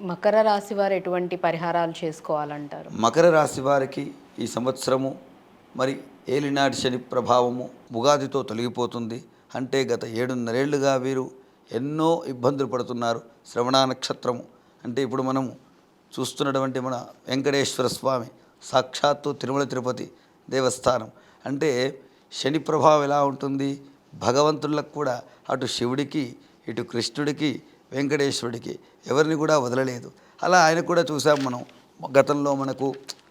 మకర రాశి వారు ఎటువంటి పరిహారాలు చేసుకోవాలంటారు? మకర రాశి వారికి ఈ సంవత్సరము మరి ఏలినాటి శని ప్రభావము ఉగాదితో తొలగిపోతుంది. అంటే గత 7.5 ఏళ్లుగా వీరు ఎన్నో ఇబ్బందులు పడుతున్నారు. శ్రవణ నక్షత్రము అంటే ఇప్పుడు మనము చూస్తున్నటువంటి మన వెంకటేశ్వర స్వామి సాక్షాత్తు తిరుమల తిరుపతి దేవస్థానం. అంటే శని ప్రభావం ఎలా ఉంటుంది? భగవంతులకు కూడా అటు శివుడికి, ఇటు కృష్ణుడికి, వెంకటేశ్వరుడికి ఎవరిని కూడా వదలలేదు. అలా ఆయన కూడా చూసాం మనం. గతంలో మనకు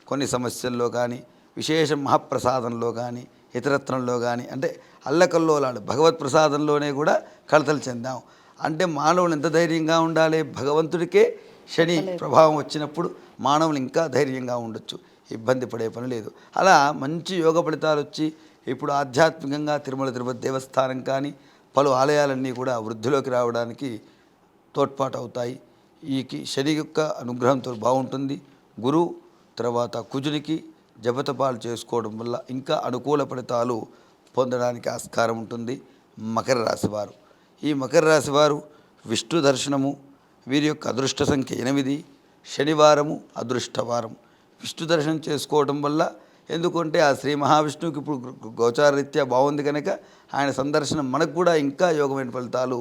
కొన్ని సమస్యల్లో కానీ, విశేష మహాప్రసాదంలో కానీ, ఇతరత్రంలో కానీ అంటే అల్లకల్లోలాడు భగవత్ ప్రసాదంలోనే కూడా కలతలు చెందాం. అంటే మానవులు ఎంత ధైర్యంగా ఉండాలి? భగవంతుడికే శని ప్రభావం వచ్చినప్పుడు మానవులు ఇంకా ధైర్యంగా ఉండొచ్చు, ఇబ్బంది పడే పని లేదు. అలా మంచి యోగ ఫలితాలు వచ్చి ఇప్పుడు ఆధ్యాత్మికంగా తిరుమల తిరుపతి దేవస్థానం కానీ పలు ఆలయాలన్నీ కూడా వృద్ధిలోకి రావడానికి తోడ్పాటు అవుతాయి. ఈ శని యొక్క అనుగ్రహంతో బాగుంటుంది. గురువు తర్వాత కుజునికి జపతపాలు చేసుకోవడం వల్ల ఇంకా అనుకూల ఫలితాలు పొందడానికి ఆస్కారం ఉంటుంది. మకర రాశివారు, ఈ మకర రాశివారు విష్ణు దర్శనము వీరి యొక్క అదృష్ట సంఖ్య 8. శనివారము అదృష్టవారం. విష్ణు దర్శనం చేసుకోవడం వల్ల, ఎందుకంటే ఆ శ్రీ మహావిష్ణువుకి ఇప్పుడు గోచారరీత్యా బాగుంది కనుక ఆయన సందర్శనం మనకు కూడా ఇంకా యోగమైన ఫలితాలు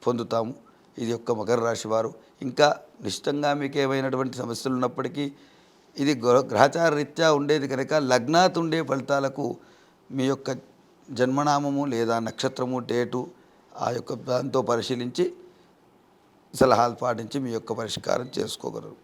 పొందుతాము. ఇది యొక్క మకర రాశి వారు. ఇంకా నిశ్చితంగా మీకు ఏమైనటువంటి సమస్యలు ఉన్నప్పటికీ ఇది గ్రహచార రీత్యా ఉండేది కనుక లగ్నాత్ ఉండే ఫలితాలకు మీ యొక్క జన్మనామము లేదా నక్షత్రము డేటు ఆ యొక్క దాంతో పరిశీలించి సలహాలు పాటించి మీ యొక్క పరిష్కారం చేసుకోగలరు.